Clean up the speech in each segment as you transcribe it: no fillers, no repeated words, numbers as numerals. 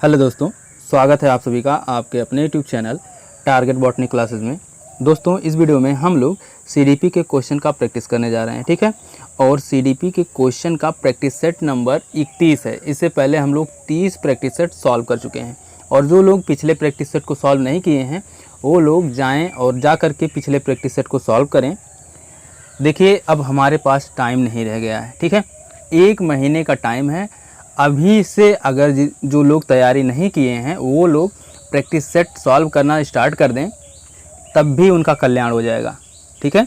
Hello दोस्तों, स्वागत है आप सभी का आपके अपने YouTube channel target botany classes में। दोस्तों, इस वीडियो में हम लोग सीडीपी के क्वेश्चन का प्रैक्टिस करने जा रहे हैं, ठीक है। और सीडीपी के क्वेश्चन का प्रैक्टिस सेट नंबर 31 है। इससे पहले हम लोग 30 प्रैक्टिस सेट सॉल्व कर चुके हैं। और जो लोग पिछले प्रैक्टिस सेट को सॉल्व नहीं किए हैं वो लोग जाएँ और जा कर के पिछले प्रैक्टिस सेट को सॉल्व करें। देखिए, अब हमारे पास टाइम नहीं रह गया है, ठीक है। 1 महीने का टाइम है। अभी से अगर जो लोग तैयारी नहीं किए हैं वो लोग प्रैक्टिस सेट सॉल्व करना स्टार्ट कर दें, तब भी उनका कल्याण हो जाएगा, ठीक है।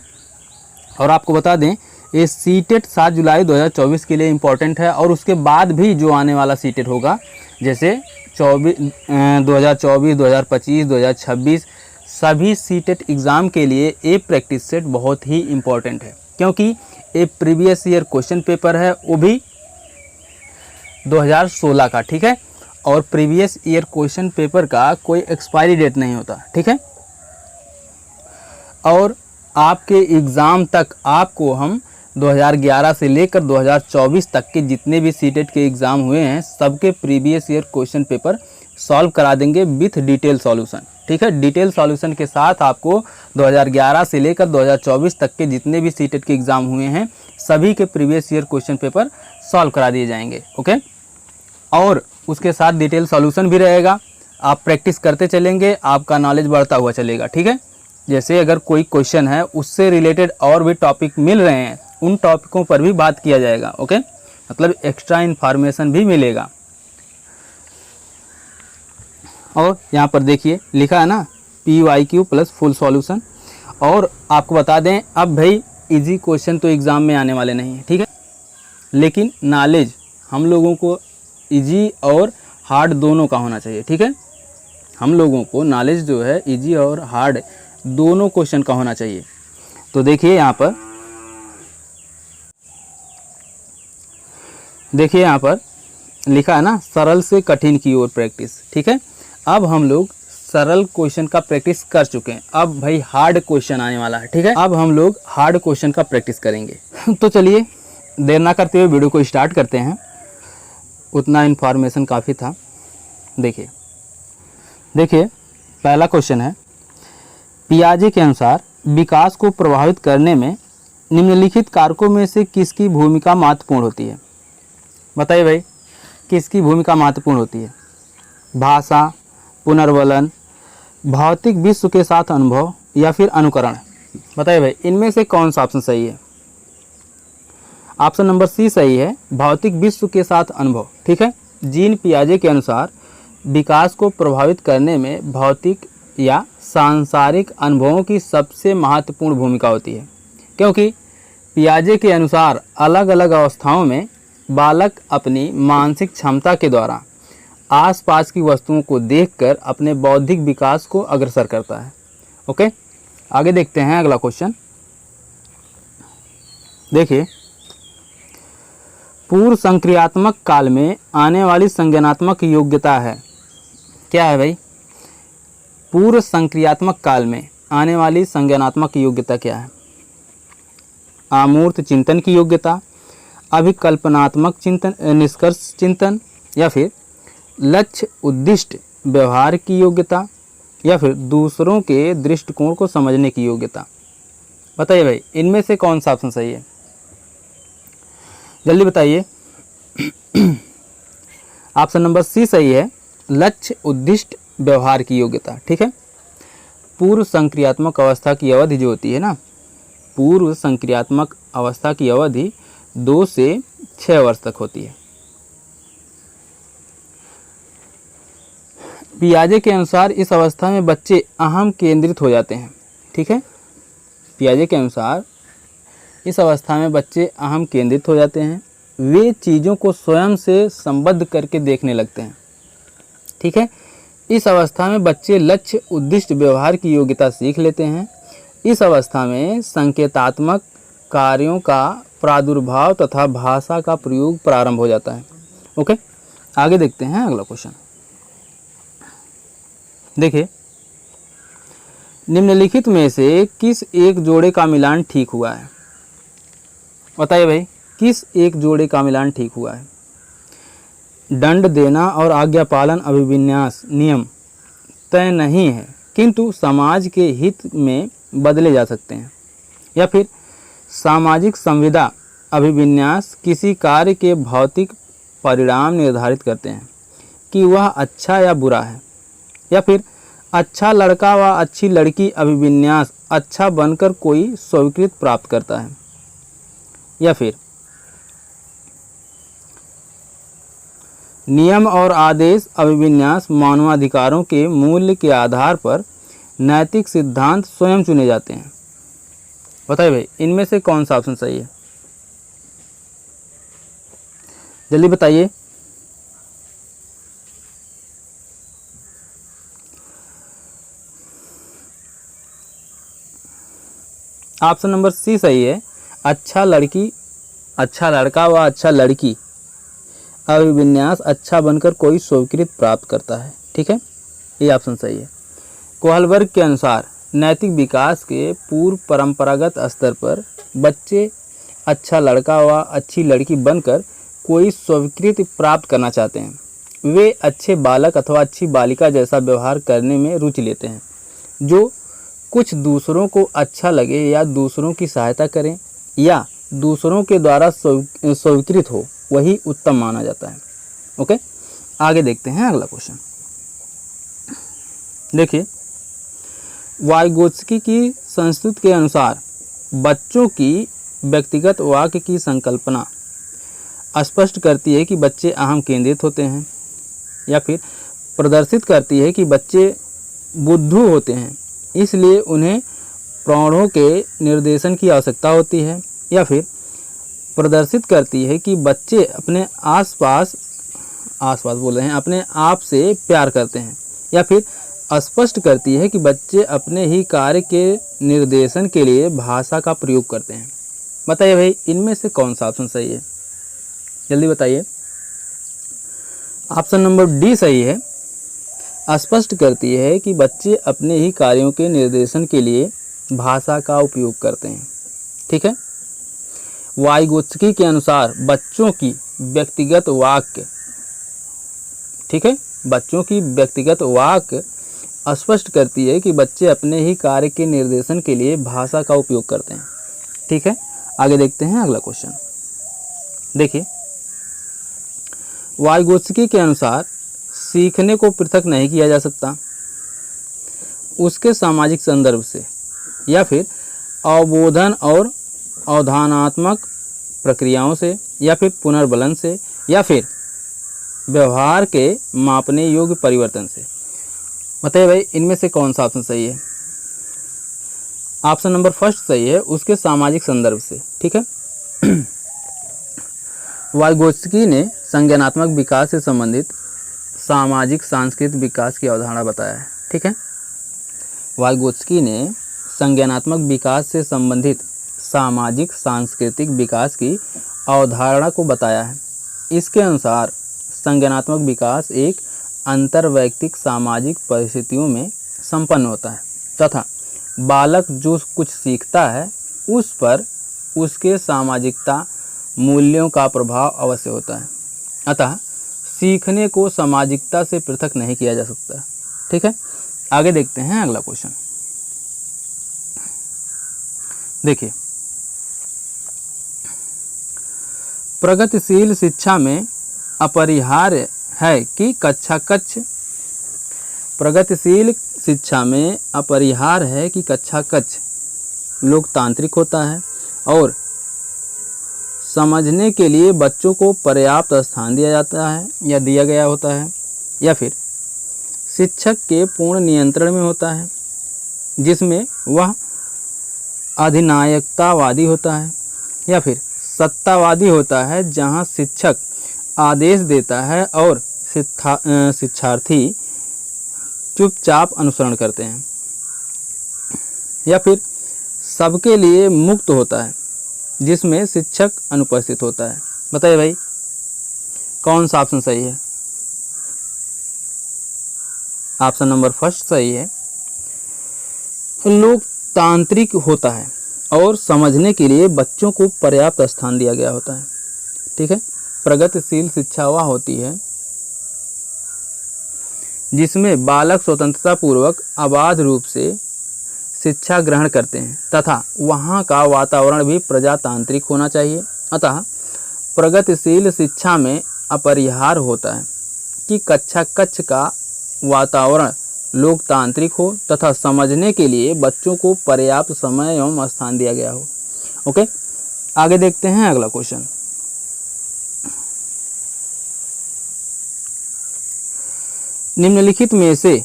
और आपको बता दें, ये सीटेट 7 जुलाई 2024 के लिए इम्पॉर्टेंट है। और उसके बाद भी जो आने वाला सीटेट होगा, जैसे 2024, 2025, 2026 सभी सीटेट एग्ज़ाम के लिए ये प्रैक्टिस सेट बहुत ही इम्पॉर्टेंट है। क्योंकि ये प्रीवियस ईयर क्वेश्चन पेपर है, वो भी 2016 का, ठीक है। और प्रीवियस ईयर क्वेश्चन पेपर का कोई एक्सपायरी डेट नहीं होता, ठीक है। और आपके एग्ज़ाम तक आपको हम 2011 से लेकर 2024 तक के जितने भी सीटेट के एग्ज़ाम हुए हैं सबके previous year question paper solve करा देंगे विथ डिटेल सॉल्यूशन, ठीक है। डिटेल सॉल्यूशन के साथ आपको 2011 से लेकर 2024 तक के जितने भी सीटेट के एग्ज़ाम हुए हैं सभी के previous year question paper solve करा दिए जाएंगे, ओके। और उसके साथ डिटेल सॉल्यूशन भी रहेगा। आप प्रैक्टिस करते चलेंगे, आपका नॉलेज बढ़ता हुआ चलेगा, ठीक है। जैसे अगर कोई क्वेश्चन है उससे रिलेटेड और भी टॉपिक मिल रहे हैं, उन टॉपिकों पर भी बात किया जाएगा, ओके। मतलब एक्स्ट्रा इन्फॉर्मेशन भी मिलेगा। और यहाँ पर देखिए लिखा है ना, PYQ प्लस फुल सॉल्यूशन। और आपको बता दें, अब भाई इजी क्वेश्चन तो एग्ज़ाम में आने वाले नहीं है, ठीक है। लेकिन नॉलेज हम लोगों को इजी और हार्ड दोनों का होना चाहिए, ठीक है। हम लोगों को नॉलेज जो है इजी और हार्ड दोनों क्वेश्चन का होना चाहिए। तो देखिए यहाँ पर, देखिए यहाँ पर लिखा है ना, सरल से कठिन की ओर प्रैक्टिस, ठीक है। अब हम लोग सरल क्वेश्चन का प्रैक्टिस कर चुके हैं, अब भाई हार्ड क्वेश्चन आने वाला है, ठीक है। अब हम लोग हार्ड क्वेश्चन का प्रैक्टिस करेंगे। तो चलिए देर ना करते हुए वीडियो को स्टार्ट करते हैं। उतना इन्फॉर्मेशन काफ़ी था। देखिए पहला क्वेश्चन है, पियाजे के अनुसार विकास को प्रभावित करने में निम्नलिखित कारकों में से किसकी भूमिका महत्वपूर्ण होती है। बताइए भाई, किसकी भूमिका महत्वपूर्ण होती है। भाषा, पुनर्वलन, भौतिक विश्व के साथ अनुभव या फिर अनुकरण। बताइए भाई, इनमें से कौन सा ऑप्शन सही है। ऑप्शन नंबर सी सही है, भौतिक विश्व के साथ अनुभव, ठीक है। जीन पियाजे के अनुसार विकास को प्रभावित करने में भौतिक या सांसारिक अनुभवों की सबसे महत्वपूर्ण भूमिका होती है। क्योंकि पियाजे के अनुसार अलग अलग अवस्थाओं में बालक अपनी मानसिक क्षमता के द्वारा आसपास की वस्तुओं को देखकर अपने बौद्धिक विकास को अग्रसर करता है, ओके। आगे देखते हैं अगला क्वेश्चन। देखिए, पूर्व संक्रियात्मक काल में आने वाली संज्ञानात्मक योग्यता है। क्या है भाई, पूर्व संक्रियात्मक काल में आने वाली संज्ञानात्मक योग्यता क्या है। अमूर्त चिंतन की योग्यता, अभिकल्पनात्मक चिंतन, निष्कर्ष चिंतन, या फिर लक्ष्य उद्दिष्ट व्यवहार की योग्यता, या फिर दूसरों के दृष्टिकोण को समझने की योग्यता। बताइए भाई, इनमें से कौन सा ऑप्शन सही है, जल्दी बताइए। ऑप्शन नंबर सी सही है, लक्ष्य उद्दिष्ट व्यवहार की योग्यता, ठीक है। पूर्व संक्रियात्मक अवस्था की अवधि जो होती है ना, पूर्व संक्रियात्मक अवस्था की अवधि 2 से 6 वर्ष तक होती है। पियाजे के अनुसार इस अवस्था में बच्चे अहम केंद्रित हो जाते हैं, ठीक है। पियाजे के अनुसार इस अवस्था में बच्चे अहम केंद्रित हो जाते हैं। वे चीज़ों को स्वयं से संबद्ध करके देखने लगते हैं, ठीक है। इस अवस्था में बच्चे लक्ष्य उद्दिष्ट व्यवहार की योग्यता सीख लेते हैं। इस अवस्था में संकेतात्मक कार्यों का प्रादुर्भाव तथा भाषा का प्रयोग प्रारंभ हो जाता है, ओके। आगे देखते हैं अगला क्वेश्चन। देखिए, निम्नलिखित में से किस एक जोड़े का मिलान ठीक हुआ है। बताइए भाई, किस एक जोड़े का मिलान ठीक हुआ है। दंड देना और आज्ञा पालन अभिविन्यास नियम तय नहीं है, किंतु समाज के हित में बदले जा सकते हैं। या फिर सामाजिक संविदा अभिविन्यास किसी कार्य के भौतिक परिणाम निर्धारित करते हैं कि वह अच्छा या बुरा है। या फिर अच्छा लड़का व अच्छी लड़की अभिविन्यास अच्छा बनकर कोई स्वीकृति प्राप्त करता है। या फिर नियम और आदेश अभिविन्यास मानवाधिकारों के मूल्य के आधार पर नैतिक सिद्धांत स्वयं चुने जाते हैं। बताइए भाई, इनमें से कौन सा ऑप्शन सही है? जल्दी बताइए। ऑप्शन नंबर सी सही है। अच्छा लड़का व अच्छा लड़की अभिविन्यास अच्छा बनकर कोई स्वीकृति प्राप्त करता है। ठीक है, ये ऑप्शन सही है। कोहलबर्ग के अनुसार नैतिक विकास के पूर्व परंपरागत स्तर पर बच्चे अच्छा लड़का व अच्छी लड़की बनकर कोई स्वीकृति प्राप्त करना चाहते हैं। वे अच्छे बालक अथवा अच्छी बालिका जैसा व्यवहार करने में रुचि लेते हैं, जो कुछ दूसरों को अच्छा लगे या दूसरों की सहायता करें या दूसरों के द्वारा स्वीकृत हो, वही उत्तम माना जाता है। ओके, आगे देखते हैं अगला क्वेश्चन। देखिए, वाइगोत्स्की की संस्कृति के अनुसार बच्चों की व्यक्तिगत वाक्य की संकल्पना स्पष्ट करती है कि बच्चे अहम केंद्रित होते हैं। या फिर प्रदर्शित करती है कि बच्चे बुद्धू होते हैं, इसलिए उन्हें प्रौढ़ों के निर्देशन की आवश्यकता होती है। या फिर प्रदर्शित करती है कि बच्चे अपने आसपास अपने आप से प्यार करते हैं। या फिर स्पष्ट करती है कि बच्चे अपने ही कार्य के निर्देशन के लिए भाषा का प्रयोग करते हैं। बताइए भाई, इनमें से कौन सा ऑप्शन सही है? जल्दी बताइए। ऑप्शन नंबर डी सही है। स्पष्ट करती है कि बच्चे अपने ही कार्यों के निर्देशन के लिए भाषा का उपयोग करते हैं। ठीक है, वाइगोत्स्की के अनुसार बच्चों की व्यक्तिगत वाक्य, ठीक है, बच्चों की व्यक्तिगत वाक्य स्पष्ट करती है कि बच्चे अपने ही कार्य के निर्देशन के लिए भाषा का उपयोग करते हैं। ठीक है, आगे देखते हैं अगला क्वेश्चन। देखिए, वाइगोत्स्की के अनुसार सीखने को पृथक नहीं किया जा सकता, उसके सामाजिक संदर्भ से या फिर अवबोधन और अवधारणात्मक प्रक्रियाओं से या फिर पुनर्बलन से या फिर व्यवहार के मापने योग्य परिवर्तन से। बताइए भाई, इनमें से कौन सा ऑप्शन सही है? ऑप्शन नंबर फर्स्ट सही है, उसके सामाजिक संदर्भ से। ठीक है, वाइगोत्स्की ने संज्ञानात्मक विकास से संबंधित सामाजिक सांस्कृतिक विकास की अवधारणा बताया है। ठीक है, वाइगोत्स्की ने संज्ञानात्मक विकास से संबंधित सामाजिक सांस्कृतिक विकास की अवधारणा को बताया है। इसके अनुसार संज्ञानात्मक विकास एक अंतर्वैयक्तिक सामाजिक परिस्थितियों में संपन्न होता है तथा बालक जो कुछ सीखता है उस पर उसके सामाजिकता मूल्यों का प्रभाव अवश्य होता है। अतः सीखने को सामाजिकता से पृथक नहीं किया जा सकता। ठीक है, आगे देखते हैं अगला क्वेश्चन। देखिए, प्रगतिशील शिक्षा में अपरिहार्य है कि प्रगतिशील शिक्षा में अपरिहार्य है कि कक्षा कक्ष लोकतांत्रिक होता है और समझने के लिए बच्चों को पर्याप्त स्थान दिया जाता है या दिया गया होता है। या फिर शिक्षक के पूर्ण नियंत्रण में होता है जिसमें वह अधिनायकतावादी होता है। या फिर सत्तावादी होता है जहां शिक्षक आदेश देता है और शिक्षार्थी चुपचाप अनुसरण करते हैं। या फिर सबके लिए मुक्त होता है जिसमें शिक्षक अनुपस्थित होता है। बताइए भाई, कौन सा ऑप्शन सही है? ऑप्शन नंबर फर्स्ट सही है, लोकतांत्रिक होता है और समझने के लिए बच्चों को पर्याप्त स्थान दिया गया होता है। ठीक है, प्रगतिशील शिक्षा वह होती है जिसमें बालक स्वतंत्रता पूर्वक अबाध रूप से शिक्षा ग्रहण करते हैं तथा वहाँ का वातावरण भी प्रजातांत्रिक होना चाहिए। अतः प्रगतिशील शिक्षा में अपरिहार्य होता है कि कक्षा कक्ष का वातावरण लोकतांत्रिक हो तथा समझने के लिए बच्चों को पर्याप्त समय एवं स्थान दिया गया हो। ओके, आगे देखते हैं अगला क्वेश्चन। निम्नलिखित में से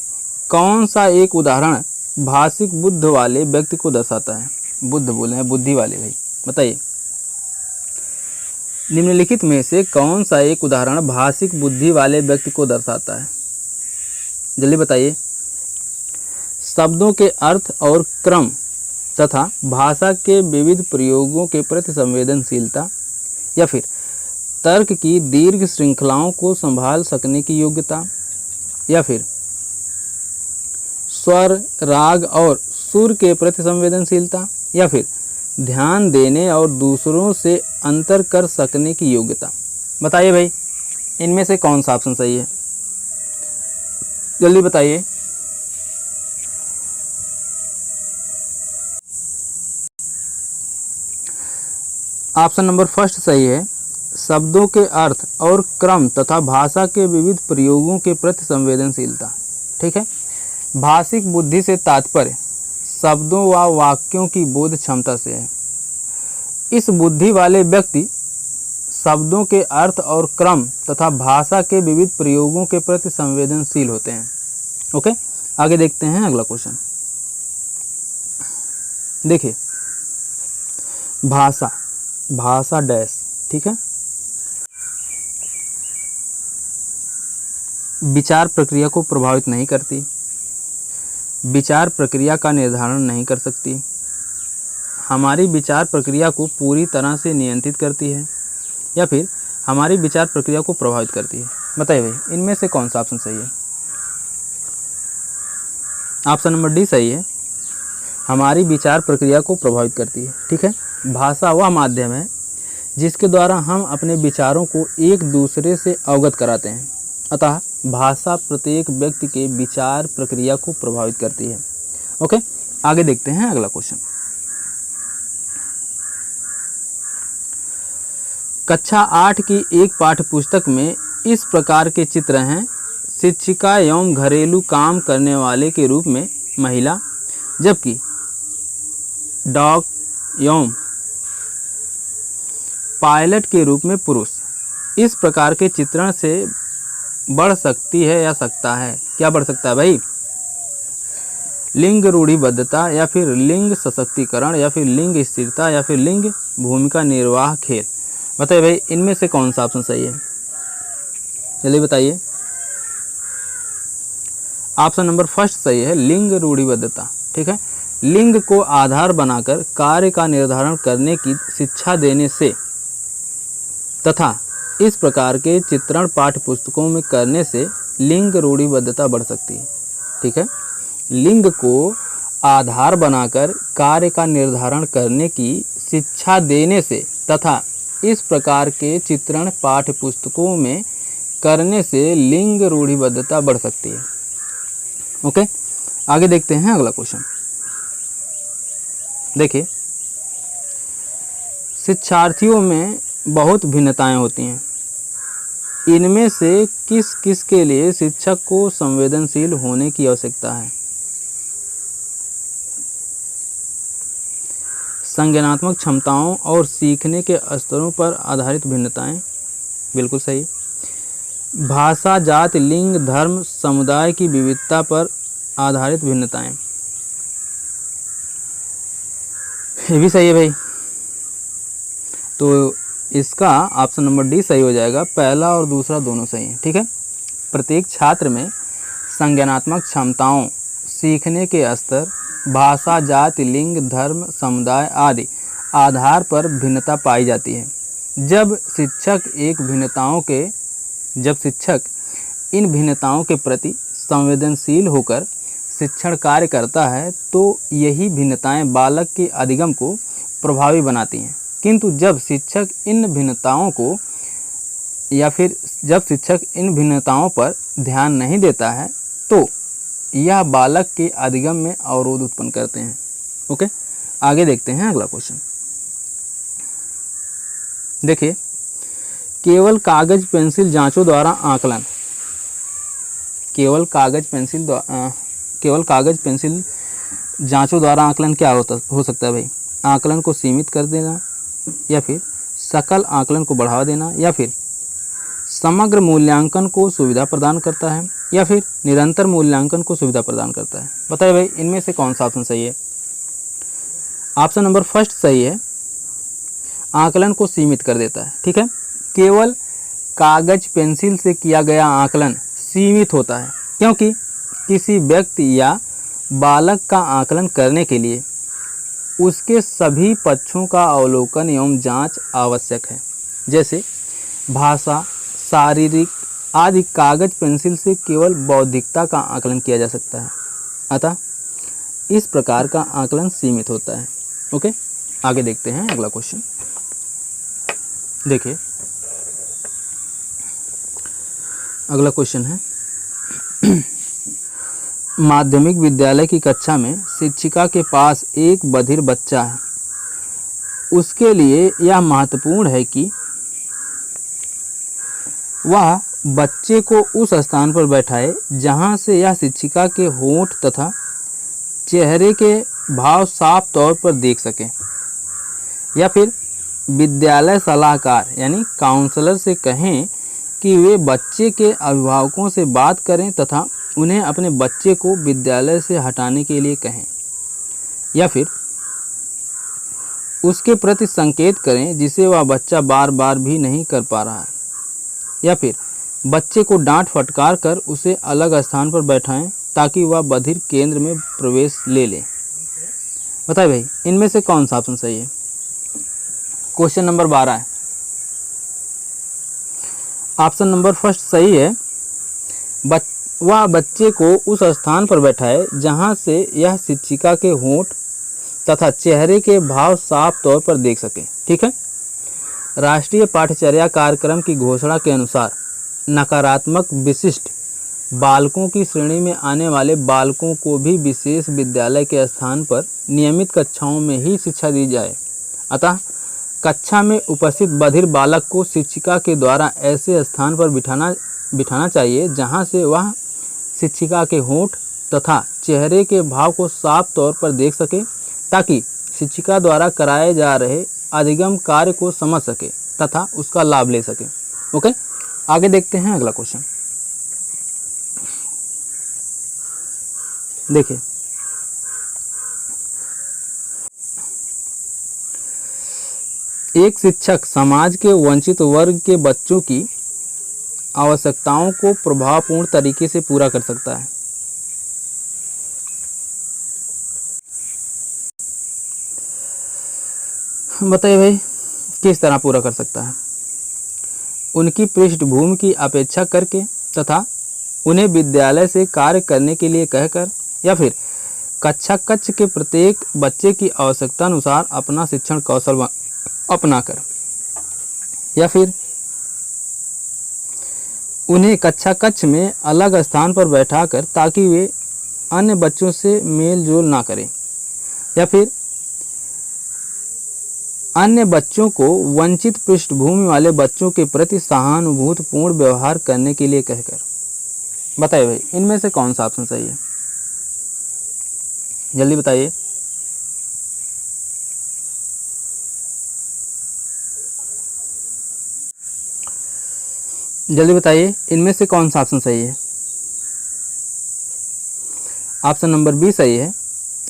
कौन सा एक उदाहरण भाषिक बुद्ध वाले व्यक्ति को दर्शाता है? बुद्ध बोले हैं, बुद्धि वाले भाई, बताइए। निम्नलिखित में से कौन सा एक उदाहरण भाषिक बुद्धि वाले व्यक्ति को दर्शाता है? जल्दी बताइए। शब्दों के अर्थ और क्रम तथा भाषा के विविध प्रयोगों के प्रति संवेदनशीलता, या फिर तर्क की दीर्घ श्रृंखलाओं को संभाल सकने की योग्यता, या फिर स्वर, राग और सुर के प्रति संवेदनशीलता, या फिर ध्यान देने और दूसरों से अंतर कर सकने की योग्यता। बताइए भाई, इनमें से कौन सा ऑप्शन सही है? जल्दी बताइए। ऑप्शन नंबर फर्स्ट सही है। शब्दों के अर्थ और क्रम तथा भाषा के विविध प्रयोगों के प्रति संवेदनशीलता। ठीक है। भाषिक बुद्धि से तात्पर्य शब्दों व वाक्यों की बोध क्षमता से है। इस बुद्धि वाले व्यक्ति शब्दों के अर्थ और क्रम तथा भाषा के विविध प्रयोगों के प्रति संवेदनशील होते हैं। ओके, आगे देखते हैं अगला क्वेश्चन। देखिए, भाषा डैश, ठीक है, विचार प्रक्रिया को प्रभावित नहीं करती, विचार प्रक्रिया का निर्धारण नहीं कर सकती, हमारी विचार प्रक्रिया को पूरी तरह से नियंत्रित करती है, या फिर हमारी विचार प्रक्रिया को प्रभावित करती है। बताइए भाई, इनमें से कौन सा ऑप्शन सही है? ऑप्शन नंबर डी सही है, हमारी विचार प्रक्रिया को प्रभावित करती है। ठीक है। भाषा वह माध्यम है जिसके द्वारा हम अपने विचारों को एक दूसरे से अवगत कराते हैं। अतः भाषा प्रत्येक व्यक्ति के विचार प्रक्रिया को प्रभावित करती है। ओके, आगे देखते हैं अगला क्वेश्चन। कक्षा 8 की एक पाठ्य पुस्तक में इस प्रकार के चित्र हैं। शिक्षिका एवं घरेलू काम करने वाले के रूप में महिला, जबकि डॉग एवं पायलट के रूप में पुरुष। इस प्रकार के चित्रण से बढ़ सकती है या सकता है, क्या बढ़ सकता है भाई? लिंग रूढ़िबद्धता, या फिर लिंग सशक्तिकरण, या फिर लिंग स्थिरता, या फिर लिंग भूमिका निर्वाह खेल। बताइए भाई, इनमें से कौन सा ऑप्शन सही है? जल्दी बताइए। ऑप्शन नंबर फर्स्ट सही है, लिंग रूढ़िबद्धता। ठीक है। लिंग को आधार बनाकर कार्य का निर्धारण करने की शिक्षा देने से तथा इस प्रकार के चित्रण पाठ्य पुस्तकों में करने से लिंग रूढ़िबद्धता बढ़ सकती है। ठीक है। लिंग को आधार बनाकर कार्य का निर्धारण करने की शिक्षा देने से तथा इस प्रकार के चित्रण पाठ्य पुस्तकों में करने से लिंग रूढ़िबद्धता बढ़ सकती है। ओके, आगे देखते हैं अगला क्वेश्चन। देखिए, शिक्षार्थियों में बहुत भिन्नताएं होती हैं। इनमें से किस किस के लिए शिक्षक को संवेदनशील होने की आवश्यकता है? संज्ञानात्मक क्षमताओं और सीखने के स्तरों पर आधारित भिन्नताएं, बिल्कुल सही। भाषा, जाति, लिंग, धर्म, समुदाय की विविधता पर आधारित भिन्नताएं, ये भी सही है भाई। तो इसका ऑप्शन नंबर डी सही हो जाएगा, पहला और दूसरा दोनों सही हैं। ठीक है। प्रत्येक छात्र में संज्ञानात्मक क्षमताओं, सीखने के स्तर, भाषा, जाति, लिंग, धर्म, समुदाय आदि आधार पर भिन्नता पाई जाती है। जब शिक्षक इन भिन्नताओं के प्रति संवेदनशील होकर शिक्षण कार्य करता है तो यही भिन्नताएं बालक के अधिगम को प्रभावी बनाती हैं। किंतु जब शिक्षक इन भिन्नताओं पर ध्यान नहीं देता है तो यह बालक के अधिगम में अवरोध उत्पन्न करते हैं। ओके, आगे देखते हैं अगला क्वेश्चन। देखिए, केवल कागज पेंसिल जांचों द्वारा आकलन, केवल कागज पेंसिल जांचों द्वारा आकलन क्या हो सकता है भाई? आकलन को सीमित कर देना, या फिर सकल आकलन को बढ़ावा देना, या फिर समग्र मूल्यांकन को सुविधा प्रदान करता है, या फिर निरंतर मूल्यांकन को सुविधा प्रदान करता है। बताइए भाई, इनमें से कौन सा ऑप्शन सही है? ऑप्शन नंबर फर्स्ट सही है, आकलन को सीमित कर देता है। ठीक है, केवल कागज पेंसिल से किया गया आकलन सीमित होता है, क्योंकि किसी व्यक्ति या बालक का आकलन करने के लिए उसके सभी पक्षों का अवलोकन एवं जांच आवश्यक है, जैसे भाषा, शारीरिक आदि। कागज पेंसिल से केवल बौद्धिकता का आकलन किया जा सकता है, अतः इस प्रकार का आकलन सीमित होता है। ओके, आगे देखते हैं अगला क्वेश्चन। देखिए, अगला क्वेश्चन है माध्यमिक विद्यालय की कक्षा में शिक्षिका के पास एक बधिर बच्चा है। उसके लिए यह महत्वपूर्ण है कि वह बच्चे को उस स्थान पर बैठाए जहां से यह शिक्षिका के होंठ तथा चेहरे के भाव साफ तौर पर देख सके, या फिर विद्यालय सलाहकार यानी काउंसलर से कहें कि वे बच्चे के अभिभावकों से बात करें तथा उन्हें अपने बच्चे को विद्यालय से हटाने के लिए कहें, या फिर उसके प्रति संकेत करें जिसे वह बच्चा बार बार भी नहीं कर पा रहा है, या फिर बच्चे को डांट फटकार कर उसे अलग स्थान पर बैठाएं ताकि वह बधिर केंद्र में प्रवेश ले ले। बताइए भाई, इनमें से कौन सा ऑप्शन सही है? क्वेश्चन नंबर 12 है, ऑप्शन नंबर फर्स्ट सही है, वह बच्चे को उस स्थान पर बैठाए जहां से यह शिक्षिका के होंठ तथा चेहरे के भाव साफ तौर पर देख सके। ठीक है, राष्ट्रीय पाठ्यचर्या कार्यक्रम की घोषणा के अनुसार नकारात्मक विशिष्ट बालकों की श्रेणी में आने वाले बालकों को भी विशेष विद्यालय के स्थान पर नियमित कक्षाओं में ही शिक्षा दी जाए, अतः कक्षा में उपस्थित बधिर बालक को शिक्षिका के द्वारा ऐसे स्थान पर बिठाना चाहिए जहां से वह शिक्षिका के होंठ तथा चेहरे के भाव को साफ तौर पर देख सके, ताकि शिक्षिका द्वारा कराए जा रहे अधिगम कार्य को समझ सके तथा उसका लाभ ले सके। ओके, आगे देखते हैं अगला क्वेश्चन। देखिए, एक शिक्षक समाज के वंचित वर्ग के बच्चों की आवश्यकताओं को प्रभावपूर्ण तरीके से पूरा कर सकता है। बताइए भाई, किस तरह पूरा कर सकता है? उनकी पृष्ठभूमि की अपेक्षा करके तथा उन्हें विद्यालय से कार्य करने के लिए कहकर, या फिर कक्षा कक्ष के प्रत्येक बच्चे की आवश्यकता अनुसार अपना शिक्षण कौशल अपनाकर, या फिर उन्हें कक्षा कक्ष में अलग स्थान पर बैठाकर ताकि वे अन्य बच्चों से मेल जोल ना करें, या फिर अन्य बच्चों को वंचित पृष्ठभूमि वाले बच्चों के प्रति सहानुभूतिपूर्ण व्यवहार करने के लिए कहकर। बताइए भाई, इनमें से कौन सा ऑप्शन सही है? जल्दी बताइए। जल्दी बताइए, इनमें से कौन सा ऑप्शन सही है? ऑप्शन नंबर बी सही है,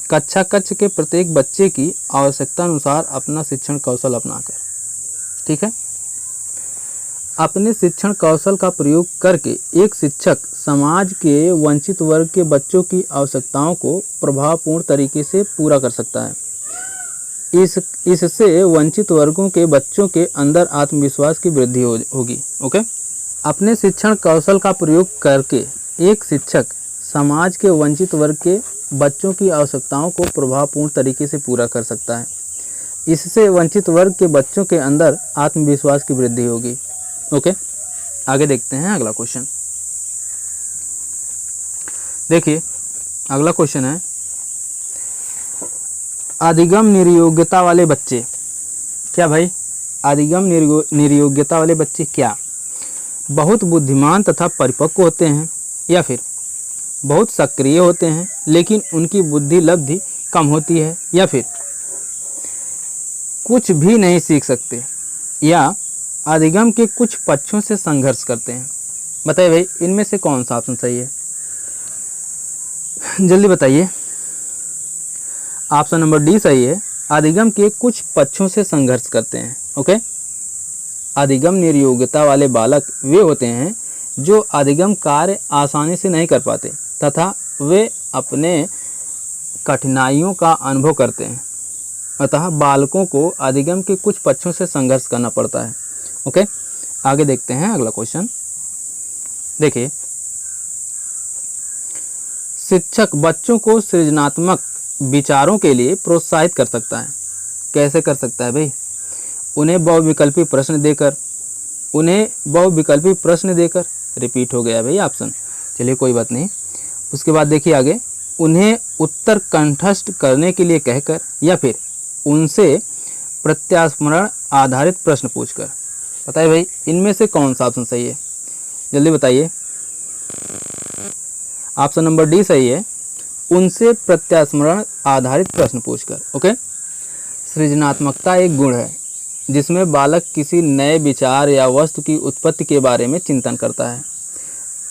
कक्षा कक्ष के प्रत्येक बच्चे की आवश्यकता अनुसार अपना शिक्षण कौशल अपनाकर। ठीक है, अपने शिक्षण कौशल का प्रयोग करके एक शिक्षक समाज के वंचित वर्ग के बच्चों की आवश्यकताओं को प्रभावपूर्ण तरीके से पूरा कर सकता है। इससे वंचित वर्गों के बच्चों के अंदर आत्मविश्वास की वृद्धि होगी। ओके, अपने शिक्षण कौशल का प्रयोग करके एक शिक्षक समाज के वंचित वर्ग के बच्चों की आवश्यकताओं को प्रभावपूर्ण तरीके से पूरा कर सकता है। इससे वंचित वर्ग के बच्चों के अंदर आत्मविश्वास की वृद्धि होगी। ओके, आगे देखते हैं अगला क्वेश्चन। देखिए अगला क्वेश्चन है, अधिगम निर्योग्यता वाले बच्चे, क्या भाई, अधिगम निर्योग्यता वाले बच्चे क्या बहुत बुद्धिमान तथा परिपक्व होते हैं, या फिर बहुत सक्रिय होते हैं लेकिन उनकी बुद्धि लब्धि कम होती है, या फिर कुछ भी नहीं सीख सकते, या अधिगम के कुछ पक्षों से संघर्ष करते हैं। बताइए भाई इनमें से कौन सा ऑप्शन सही है, जल्दी बताइए। ऑप्शन नंबर डी सही है, अधिगम के कुछ पक्षों से संघर्ष करते हैं। ओके, अधिगम निर्योग्यता वाले बालक वे होते हैं जो अधिगम कार्य आसानी से नहीं कर पाते तथा वे अपने कठिनाइयों का अनुभव करते हैं, अतः बालकों को अधिगम के कुछ पक्षों से संघर्ष करना पड़ता है। ओके, आगे देखते हैं अगला क्वेश्चन। देखिए, शिक्षक बच्चों को सृजनात्मक विचारों के लिए प्रोत्साहित कर सकता है। कैसे कर सकता है भाई, उन्हें बहुविकल्पी प्रश्न देकर, रिपीट हो गया भाई ऑप्शन, चलिए कोई बात नहीं। उसके बाद देखिए आगे, उन्हें उत्तर कंठस्थ करने के लिए कहकर, या फिर उनसे प्रत्यास्मरण आधारित प्रश्न पूछकर। बताइए भाई इनमें से कौन सा ऑप्शन सही है, जल्दी बताइए। ऑप्शन नंबर डी सही है, उनसे प्रत्यास्मरण आधारित प्रश्न पूछकर। ओके, सृजनात्मकता एक गुण है जिसमें बालक किसी नए विचार या वस्तु की उत्पत्ति के बारे में चिंतन करता है।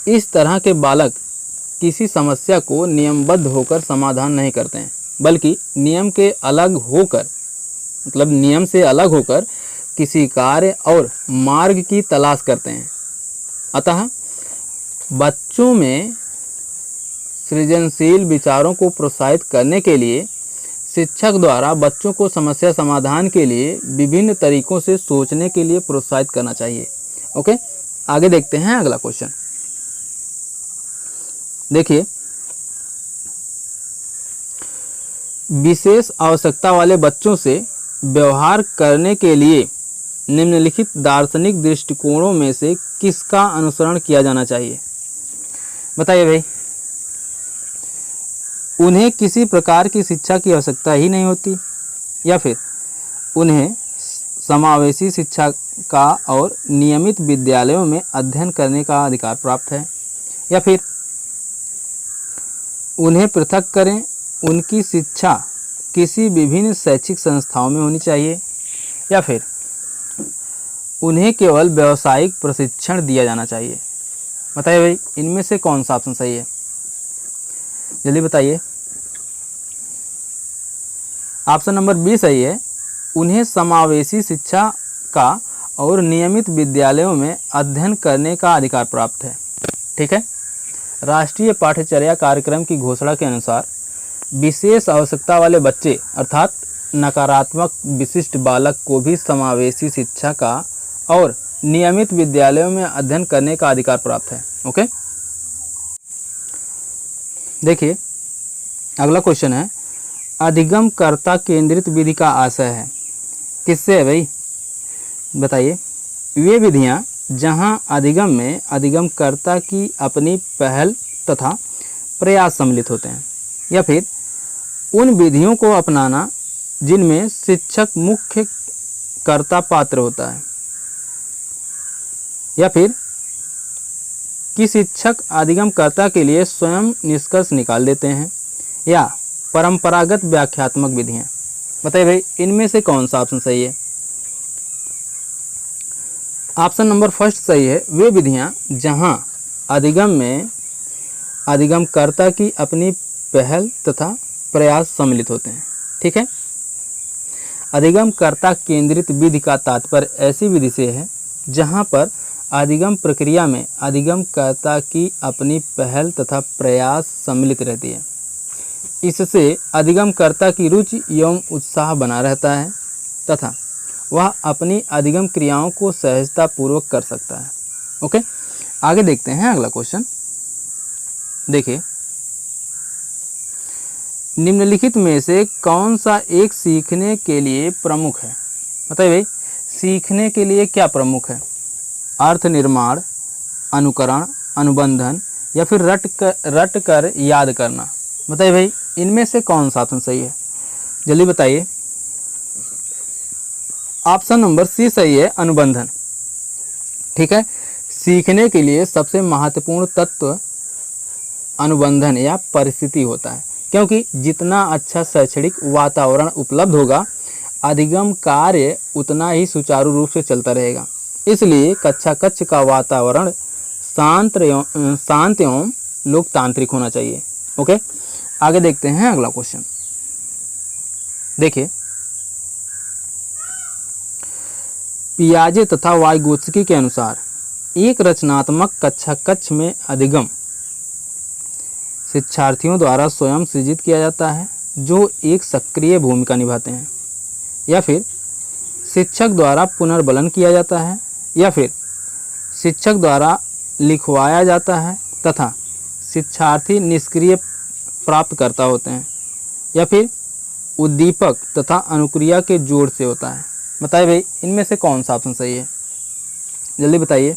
इस तरह के बालक किसी समस्या को नियमबद्ध होकर समाधान नहीं करते हैं, बल्कि नियम से अलग होकर किसी कार्य और मार्ग की तलाश करते हैं। अतः बच्चों में सृजनशील विचारों को प्रोत्साहित करने के लिए शिक्षक द्वारा बच्चों को समस्या समाधान के लिए विभिन्न तरीकों से सोचने के लिए प्रोत्साहित करना चाहिए। ओके, आगे देखते हैं अगला क्वेश्चन। देखिए, विशेष आवश्यकता वाले बच्चों से व्यवहार करने के लिए निम्नलिखित दार्शनिक दृष्टिकोणों में से किसका अनुसरण किया जाना चाहिए। बताइए भाई, उन्हें किसी प्रकार की शिक्षा की आवश्यकता ही नहीं होती, या फिर उन्हें समावेशी शिक्षा का और नियमित विद्यालयों में अध्ययन करने का अधिकार प्राप्त है, या फिर उन्हें पृथक करें, उनकी शिक्षा किसी विभिन्न शैक्षिक संस्थाओं में होनी चाहिए, या फिर उन्हें केवल व्यावसायिक प्रशिक्षण दिया जाना चाहिए। बताइए भाई इनमें से कौन सा ऑप्शन सही है, जल्दी बताइए। ऑप्शन नंबर बी सही है, उन्हें समावेशी शिक्षा का और नियमित विद्यालयों में अध्ययन करने का अधिकार प्राप्त है। ठीक है, राष्ट्रीय पाठ्यचर्या कार्यक्रम की घोषणा के अनुसार विशेष आवश्यकता वाले बच्चे अर्थात नकारात्मक विशिष्ट बालक को भी समावेशी शिक्षा का और नियमित विद्यालयों में अध्ययन करने का अधिकार प्राप्त है। ओके, देखिए अगला क्वेश्चन है, अधिगम कर्ता केंद्रित विधि का आशय है, किससे है भाई, बताइए। वे विधियां जहां अधिगम में अधिगमकर्ता की अपनी पहल तथा प्रयास सम्मिलित होते हैं, या फिर उन विधियों को अपनाना जिनमें शिक्षक मुख्य कर्ता पात्र होता है, या फिर कि शिक्षक अधिगमकर्ता के लिए स्वयं निष्कर्ष निकाल देते हैं, या परंपरागत व्याख्यात्मक विधियां। बताइए भाई इनमें से कौन सा ऑप्शन सही है। ऑप्शन नंबर फर्स्ट सही है, वे विधियां जहां अधिगम में अधिगमकर्ता की अपनी पहल तथा प्रयास सम्मिलित होते हैं। ठीक है, अधिगमकर्ता केंद्रित विधि का तात्पर्य ऐसी विधि से है जहां पर अधिगम प्रक्रिया में अधिगमकर्ता की अपनी पहल तथा प्रयास सम्मिलित रहती है। इससे अधिगमकर्ता की रुचि एवं उत्साह बना रहता है तथा वह अपनी अधिगम क्रियाओं को सहजता पूर्वक कर सकता है। ओके, आगे देखते हैं अगला क्वेश्चन। देखिए, निम्नलिखित में से कौन सा एक सीखने के लिए प्रमुख है। बताइए भाई सीखने के लिए क्या प्रमुख है, अर्थ निर्माण, अनुकरण, अनुबंधन या फिर रट कर याद करना। बताइए भाई इनमें से कौन सा ऑप्शन सही है, जल्दी बताइए। ऑप्शन नंबर सी सही है, अनुबंधन। ठीक है, सीखने के लिए सबसे महत्वपूर्ण तत्व अनुबंधन या परिस्थिति होता है, क्योंकि जितना अच्छा शैक्षणिक वातावरण उपलब्ध होगा अधिगम कार्य उतना ही सुचारू रूप से चलता रहेगा। इसलिए कक्षा कक्ष का वातावरण शांत एवं लोकतांत्रिक होना चाहिए। ओके, आगे देखते हैं अगला क्वेश्चन। देखिए, पियाजे तथा वाइगोत्स्की के अनुसार एक रचनात्मक कक्षा कक्ष में अधिगम शिक्षार्थियों द्वारा स्वयं सृजित किया जाता है जो एक सक्रिय भूमिका निभाते हैं, या फिर शिक्षक द्वारा पुनर्बलन किया जाता है, या फिर शिक्षक द्वारा लिखवाया जाता है तथा शिक्षार्थी निष्क्रिय प्राप्तकर्ता होते हैं, या फिर उद्दीपक तथा अनुक्रिया के जोड़ से होता है। बताइए भाई इनमें से कौन सा ऑप्शन सही है, जल्दी बताइए।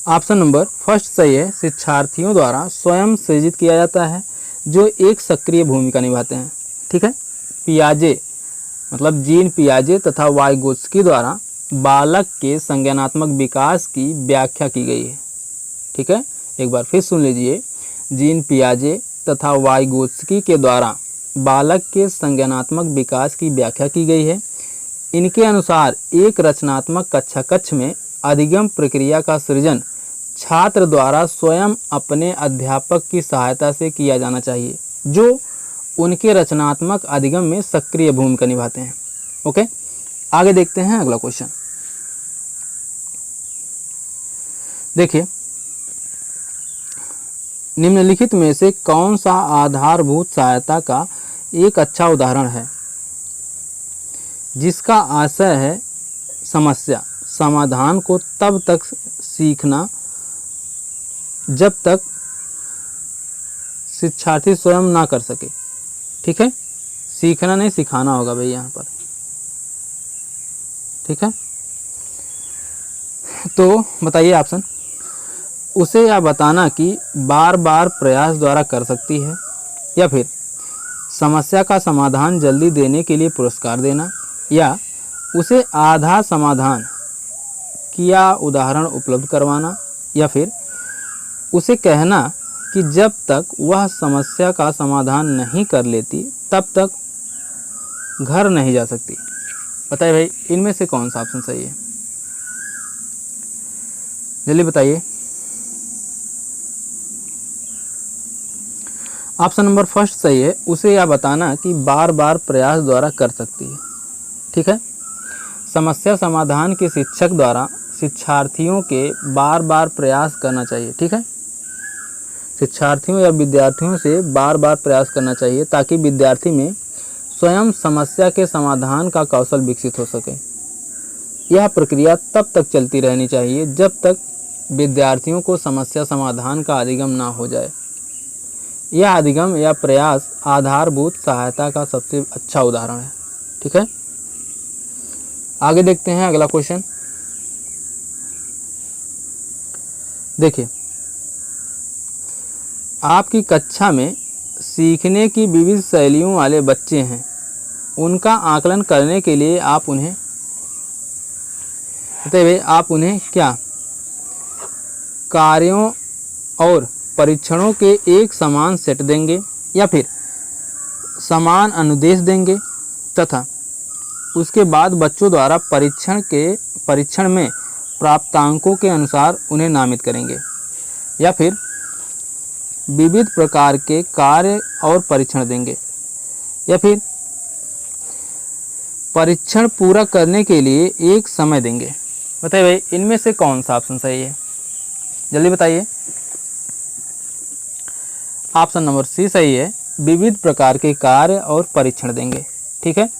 ऑप्शन नंबर फर्स्ट सही है, शिक्षार्थियों द्वारा स्वयं सृजित किया जाता है जो एक सक्रिय भूमिका निभाते हैं। ठीक है, पियाजे मतलब जीन पियाजे तथा वाइगोत्स्की द्वारा बालक के संज्ञानात्मक विकास की व्याख्या की गई है। ठीक है, एक बार फिर सुन लीजिए, जीन पियाजे तथा वाइगोत्स्की के द्वारा बालक के संज्ञानात्मक विकास की व्याख्या की गई है। इनके अनुसार एक रचनात्मक कक्षा कक्ष में अधिगम प्रक्रिया का सृजन छात्र द्वारा स्वयं अपने अध्यापक की सहायता से किया जाना चाहिए जो उनके रचनात्मक अधिगम में सक्रिय भूमिका निभाते हैं। ओके, आगे देखते हैं अगला क्वेश्चन। देखिए, निम्नलिखित में से कौन सा आधारभूत सहायता का एक अच्छा उदाहरण है जिसका आशय है समस्या समाधान को तब तक सीखना जब तक शिक्षार्थी स्वयं ना कर सके। ठीक है, सीखना नहीं सिखाना होगा भाई यहाँ पर। ठीक है, तो बताइए ऑप्शन। उसे यह बताना कि बार बार प्रयास द्वारा कर सकती है, या फिर समस्या का समाधान जल्दी देने के लिए पुरस्कार देना, या उसे आधा समाधान किया उदाहरण उपलब्ध करवाना, या फिर उसे कहना कि जब तक वह समस्या का समाधान नहीं कर लेती तब तक घर नहीं जा सकती। बताइए भाई इनमें से कौन सा ऑप्शन सही है, जल्दी बताइए। ऑप्शन नंबर फर्स्ट सही है, उसे यह बताना कि बार बार प्रयास द्वारा कर सकती है। ठीक है, समस्या समाधान के शिक्षक द्वारा शिक्षार्थियों के बार बार प्रयास करना चाहिए। ठीक है, शिक्षार्थियों या विद्यार्थियों से बार बार प्रयास करना चाहिए ताकि विद्यार्थी में स्वयं समस्या के समाधान का कौशल विकसित हो सके। यह प्रक्रिया तब तक चलती रहनी चाहिए जब तक विद्यार्थियों को समस्या समाधान का अधिगम ना हो जाए। यह अधिगम या प्रयास आधारभूत सहायता का सबसे अच्छा उदाहरण है। ठीक है, आगे देखते हैं अगला क्वेश्चन। देखिए, आपकी कक्षा में सीखने की विविध शैलियों वाले बच्चे हैं, उनका आकलन करने के लिए आप उन्हें क्या कार्यों और परीक्षणों के एक समान सेट देंगे, या फिर समान अनुदेश देंगे तथा उसके बाद बच्चों द्वारा परीक्षण में प्राप्तांकों के अनुसार उन्हें नामित करेंगे, या फिर विविध प्रकार के कार्य और परीक्षण देंगे, या फिर परीक्षण पूरा करने के लिए एक समय देंगे। बताइए भाई इनमें से कौन सा ऑप्शन सही है, जल्दी बताइए। ऑप्शन नंबर सी सही है, विविध प्रकार के कार्य और परीक्षण देंगे। ठीक है,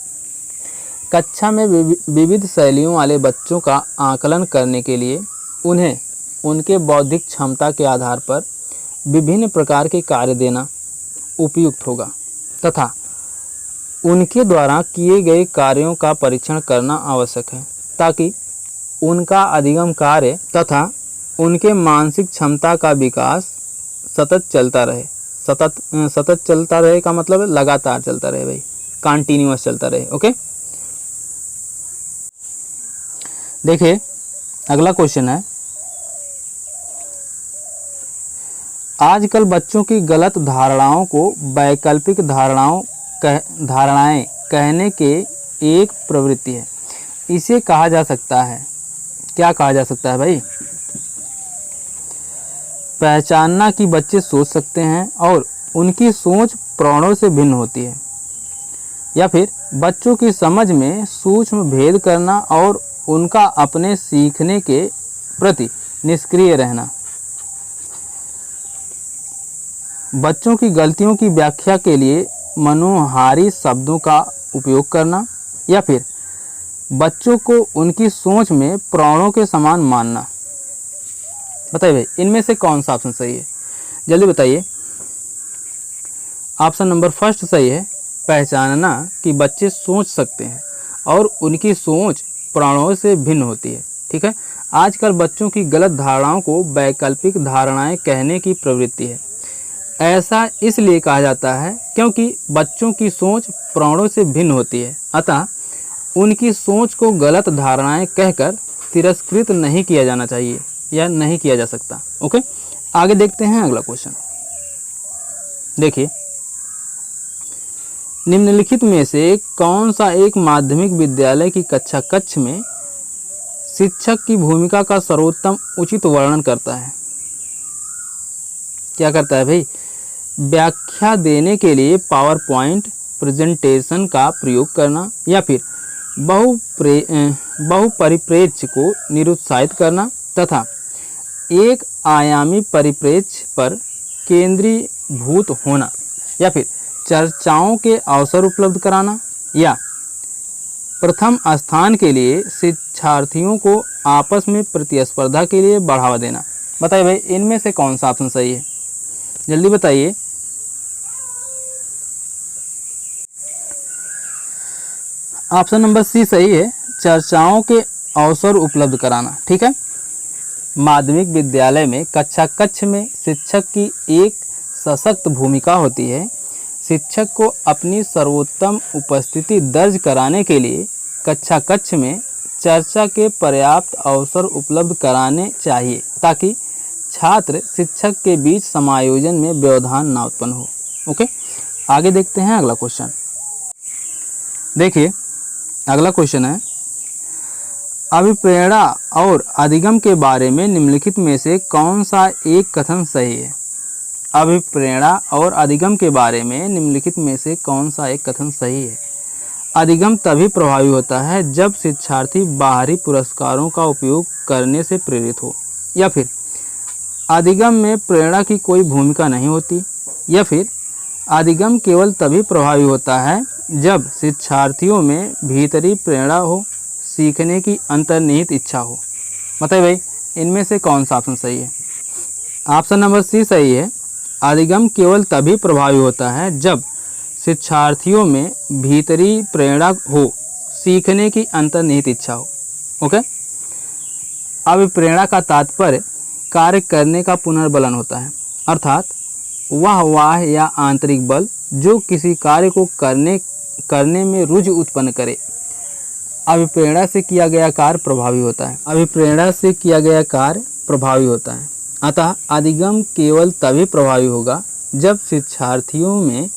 कक्षा में विविध शैलियों वाले बच्चों का आकलन करने के लिए उन्हें उनके बौद्धिक क्षमता के आधार पर विभिन्न प्रकार के कार्य देना उपयुक्त होगा तथा उनके द्वारा किए गए कार्यों का परीक्षण करना आवश्यक है ताकि उनका अधिगम कार्य तथा उनके मानसिक क्षमता का विकास सतत चलता रहे। सतत चलता रहे का मतलब लगातार चलता रहे भाई, कंटिन्यूअस चलता रहे। ओके, देखिए अगला क्वेश्चन है, आजकल बच्चों की गलत धारणाओं को वैकल्पिक धारणाएं कहने के एक प्रवृत्ति है, इसे कहा जा सकता है, क्या कहा जा सकता है भाई? पहचानना कि बच्चे सोच सकते हैं और उनकी सोच प्राणों से भिन्न होती है, या फिर बच्चों की समझ में सूक्ष्म भेद करना और उनका अपने सीखने के प्रति निष्क्रिय रहना। बच्चों की गलतियों की व्याख्या के लिए मनोहारी शब्दों का उपयोग करना, या फिर बच्चों को उनकी सोच में प्राणों के समान मानना। बताइए भाई, इनमें से कौन सा ऑप्शन सही है? जल्दी बताइए। ऑप्शन नंबर फर्स्ट सही है, पहचानना कि बच्चे सोच सकते हैं और उनकी सोच प्राणों से भिन्न होती है। ठीक है, आजकल बच्चों की गलत धारणाओं को वैकल्पिक धारणाएं कहने की प्रवृत्ति है। ऐसा इसलिए कहा जाता है क्योंकि बच्चों की सोच प्राणों से भिन्न होती है, अतः उनकी सोच को गलत धारणाएं कहकर तिरस्कृत नहीं किया जाना चाहिए या नहीं किया जा सकता। ओके, आगे देखते हैं अगला क्वेश्चन। देखिए, निम्नलिखित में से कौन सा एक माध्यमिक विद्यालय की कक्षा कक्ष में शिक्षक की भूमिका का सर्वोत्तम उचित वर्णन करता है? क्या करता है भाई? व्याख्या देने के लिए पावर पॉइंट प्रेजेंटेशन का प्रयोग करना, या फिर बहुपरिप्रेक्ष्य को निरुत्साहित करना तथा एक आयामी परिप्रेक्ष्य पर केंद्रीभूत होना, या फिर चर्चाओं के अवसर उपलब्ध कराना, या प्रथम स्थान के लिए शिक्षार्थियों को आपस में प्रतिस्पर्धा के लिए बढ़ावा देना। बताइए भाई, इनमें से कौन सा ऑप्शन सही है? जल्दी बताइए। ऑप्शन नंबर सी सही है, चर्चाओं के अवसर उपलब्ध कराना। ठीक है, माध्यमिक विद्यालय में कक्षा कक्ष में शिक्षक की एक सशक्त भूमिका होती है। शिक्षक को अपनी सर्वोत्तम उपस्थिति दर्ज कराने के लिए कक्षा कक्ष में चर्चा के पर्याप्त अवसर उपलब्ध कराने चाहिए ताकि छात्र शिक्षक के बीच समायोजन में व्यवधान ना उत्पन्न हो। ओके, आगे देखते हैं अगला क्वेश्चन। देखिए अगला क्वेश्चन है, अभिप्रेरणा और अधिगम के बारे में निम्नलिखित में से कौन सा एक कथन सही है? अभिप्रेरणा और अधिगम के बारे में निम्नलिखित में से कौन सा एक कथन सही है? अधिगम तभी प्रभावी होता है जब शिक्षार्थी बाहरी पुरस्कारों का उपयोग करने से प्रेरित हो, या फिर अधिगम में प्रेरणा की कोई भूमिका नहीं होती, या फिर अधिगम केवल तभी प्रभावी होता है जब शिक्षार्थियों में भीतरी प्रेरणा हो, सीखने की अंतर्निहित इच्छा हो। बताइए भाई, इनमें से कौन सा ऑप्शन सही है? ऑप्शन नंबर सी सही है, अधिगम केवल तभी प्रभावी होता है जब शिक्षार्थियों में भीतरी प्रेरणा हो, सीखने की अंतर्निहित इच्छा हो। ओके, अभिप्रेरणा का तात्पर्य कार्य करने का पुनर्बलन होता है, अर्थात वह वाह या आंतरिक बल जो किसी कार्य को करने में रुचि उत्पन्न करे। अभिप्रेरणा से किया गया कार्य प्रभावी होता है। अभिप्रेरणा से किया गया कार्य प्रभावी होता है, अतः अधिगम केवल तभी प्रभावी होगा जब शिक्षार्थियों में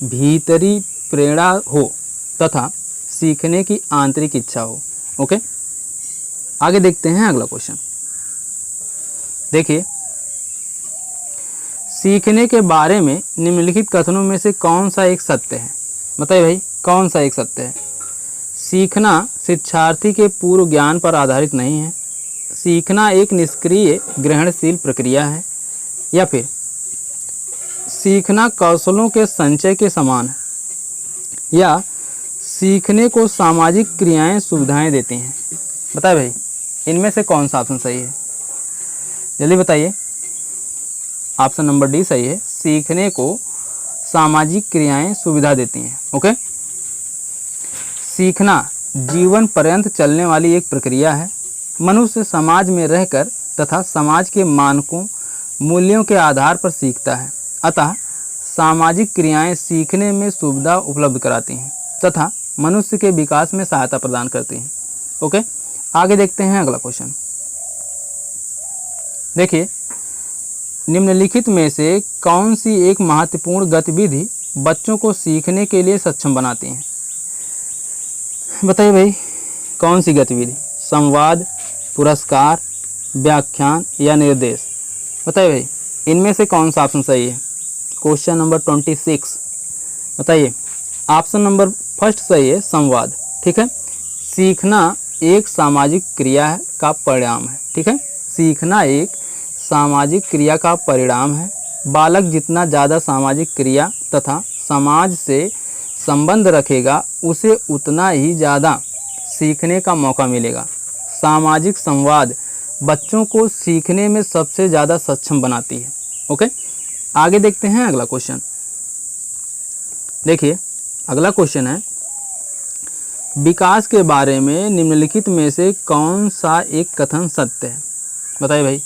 भीतरी प्रेरणा हो तथा सीखने की आंतरिक इच्छा हो। ओके, आगे देखते हैं अगला क्वेश्चन। देखिए, सीखने के बारे में निम्नलिखित कथनों में से कौन सा एक सत्य है? बताइए भाई, कौन सा एक सत्य है? सीखना शिक्षार्थी के पूर्व ज्ञान पर आधारित नहीं है, सीखना एक निष्क्रिय ग्रहणशील प्रक्रिया है, या फिर सीखना कौशलों के संचय के समान है, या सीखने को सामाजिक क्रियाएं सुविधाएं देती हैं। बताइए भाई, इनमें से कौन सा ऑप्शन सही है? जल्दी बताइए। ऑप्शन नंबर डी सही है, सीखने को सामाजिक क्रियाएं सुविधा देती हैं। ओके, सीखना जीवन पर्यंत चलने वाली एक प्रक्रिया है। मनुष्य समाज में रहकर तथा समाज के मानकों मूल्यों के आधार पर सीखता है। अतः सामाजिक क्रियाएं सीखने में सुविधा उपलब्ध कराती हैं तथा मनुष्य के विकास में सहायता प्रदान करती हैं। ओके, आगे देखते हैं अगला क्वेश्चन। देखिए, निम्नलिखित में से कौन सी एक महत्वपूर्ण गतिविधि बच्चों को सीखने के लिए सक्षम बनाती है? बताइए भाई, कौन सी गतिविधि? संवाद, पुरस्कार, व्याख्यान या निर्देश? बताइए भाई, इनमें से कौन सा ऑप्शन सही है? क्वेश्चन नंबर 26 बताइए। ऑप्शन नंबर फर्स्ट सही है, संवाद। ठीक है, सीखना एक सामाजिक क्रिया का परिणाम है। ठीक है, सीखना एक सामाजिक क्रिया का परिणाम है। बालक जितना ज़्यादा सामाजिक क्रिया तथा समाज से संबंध रखेगा, उसे उतना ही ज़्यादा सीखने का मौका मिलेगा। सामाजिक संवाद बच्चों को सीखने में सबसे ज़्यादा सक्षम बनाती है। ओके, आगे देखते हैं अगला क्वेश्चन। देखिए, अगला क्वेश्चन है, विकास के बारे में निम्नलिखित में से कौन सा एक कथन सत्य है? बताइए भाई,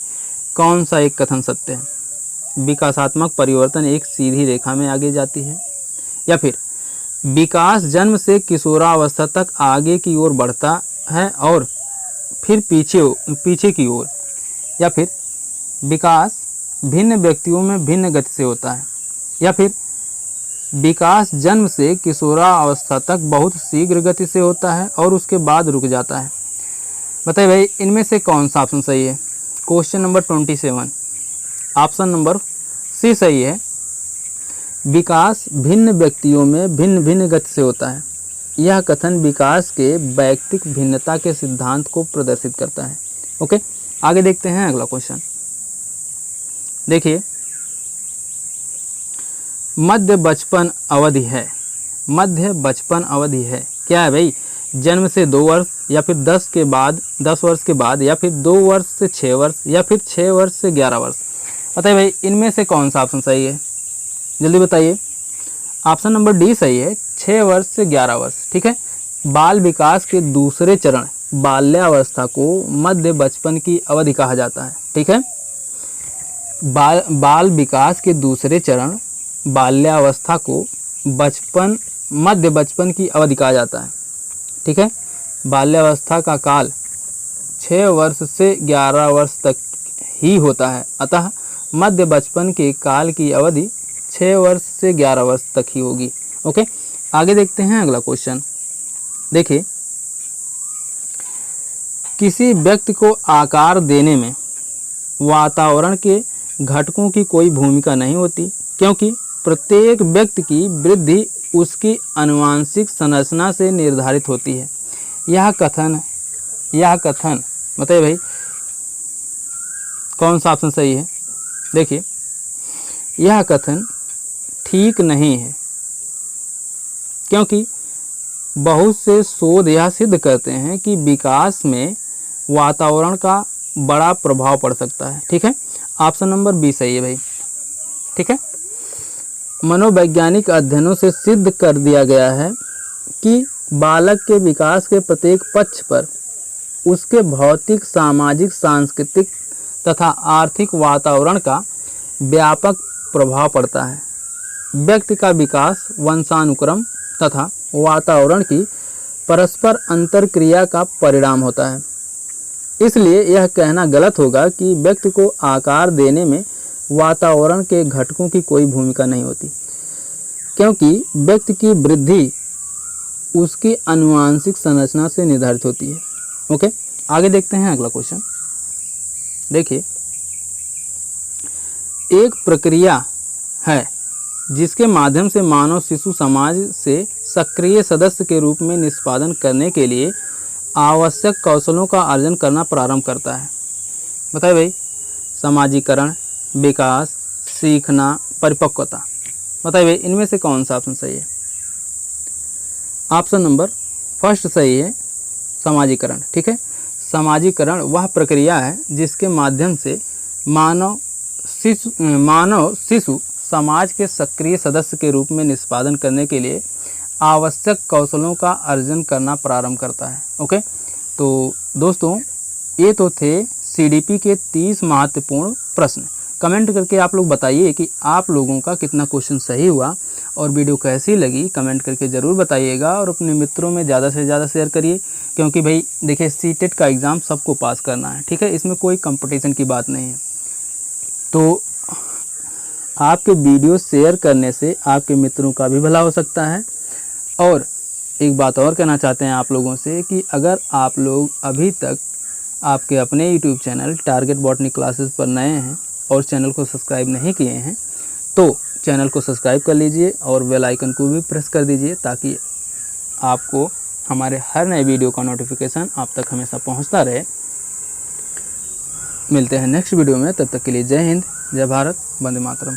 कौन सा एक कथन सत्य है? विकासात्मक परिवर्तन एक सीधी रेखा में आगे जाती है, या फिर विकास जन्म से किशोरावस्था तक आगे की ओर बढ़ता है और फिर पीछे की ओर, या फिर विकास भिन्न व्यक्तियों में भिन्न गति से होता है, या फिर विकास जन्म से किशोरावस्था तक बहुत शीघ्र गति से होता है और उसके बाद रुक जाता है। बताइए भाई, इनमें से कौन सा ऑप्शन सही है? Question number 27 option number C सही है। विकास भिन्न व्यक्तियों में भिन्न भिन्न गति से होता है। यह कथन विकास के वैयक्तिक भिन्नता के सिद्धांत को प्रदर्शित करता है। ओके, आगे देखते हैं अगला क्वेश्चन। देखिए, मध्य बचपन अवधि है। मध्य बचपन अवधि है क्या है भाई? जन्म से 2 वर्ष, या फिर 10 वर्ष के बाद, या फिर 2 वर्ष से 6 वर्ष, या फिर 6 वर्ष से 11 वर्ष? बताइए भाई, इनमें से कौन सा ऑप्शन सही है? जल्दी बताइए। ऑप्शन नंबर डी सही है, 6 वर्ष से 11 वर्ष। ठीक है, बाल विकास के दूसरे चरण बाल्यावस्था को मध्य बचपन की अवधि कहा जाता है। ठीक है, बाल विकास के दूसरे चरण बाल्यावस्था को मध्य बचपन की अवधि कहा जाता है। ठीक है, बाल्यावस्था का काल 6 वर्ष से 11 वर्ष तक ही होता है, अतः मध्य बचपन के काल की अवधि 6 वर्ष से 11 वर्ष तक ही होगी। ओके, आगे देखते हैं अगला क्वेश्चन। देखिए, किसी व्यक्ति को आकार देने में वातावरण के घटकों की कोई भूमिका नहीं होती, क्योंकि प्रत्येक व्यक्ति की वृद्धि उसकी आनुवंशिक संरचना से निर्धारित होती है। यह कथन बताइए भाई, कौन सा ऑप्शन सही है? देखिए, यह कथन ठीक नहीं है, क्योंकि बहुत से शोध यह सिद्ध करते हैं कि विकास में वातावरण का बड़ा प्रभाव पड़ सकता है। ठीक है, ऑप्शन नंबर बी सही है भाई। ठीक है, मनोवैज्ञानिक अध्ययनों से सिद्ध कर दिया गया है कि बालक के विकास के प्रत्येक पक्ष पर उसके भौतिक, सामाजिक, सांस्कृतिक तथा आर्थिक वातावरण का व्यापक प्रभाव पड़ता है। व्यक्ति का विकास वंशानुक्रम तथा वातावरण की परस्पर अंतरक्रिया का परिणाम होता है। इसलिए यह कहना गलत होगा कि व्यक्ति को आकार देने में वातावरण के घटकों की कोई भूमिका नहीं होती, क्योंकि व्यक्ति की वृद्धि उसकी आनुवंशिक संरचना से निर्धारित होती है। ओके, आगे देखते हैं अगला क्वेश्चन। देखिए, एक प्रक्रिया है जिसके माध्यम से मानव शिशु समाज से सक्रिय सदस्य के रूप में निष्पादन करने के लिए आवश्यक कौशलों का अर्जन करना प्रारंभ करता है। बताइए भाई, समाजीकरण, विकास, सीखना, परिपक्वता। बताइए भाई, इनमें से कौन सा ऑप्शन सही है? ऑप्शन नंबर फर्स्ट सही है, समाजीकरण। ठीक है, समाजीकरण वह प्रक्रिया है जिसके माध्यम से मानव शिशु समाज के सक्रिय सदस्य के रूप में निष्पादन करने के लिए आवश्यक कौशलों का अर्जन करना प्रारंभ करता है। ओके, तो दोस्तों, ये तो थे CDP के 30 महत्वपूर्ण प्रश्न। कमेंट करके आप लोग बताइए कि आप लोगों का कितना क्वेश्चन सही हुआ और वीडियो कैसी लगी, कमेंट करके ज़रूर बताइएगा और अपने मित्रों में ज़्यादा से ज़्यादा शेयर करिए, क्योंकि भाई देखिए सीटेट का एग्ज़ाम सबको पास करना है, ठीक है, इसमें कोई कंपटीशन की बात नहीं है। तो आपके वीडियो शेयर करने से आपके मित्रों का भी भला हो सकता है। और एक बात और कहना चाहते हैं आप लोगों से कि अगर आप लोग अभी तक आपके अपने YouTube channel target botany classes पर नए हैं और चैनल को सब्सक्राइब नहीं किए हैं तो चैनल को सब्सक्राइब कर लीजिए और बेल आइकन को भी प्रेस कर दीजिए, ताकि आपको हमारे हर नए वीडियो का नोटिफिकेशन आप तक हमेशा पहुंचता रहे। मिलते हैं नेक्स्ट वीडियो में, तब तक के लिए जय हिंद, जय भारत, वंदे मातरम।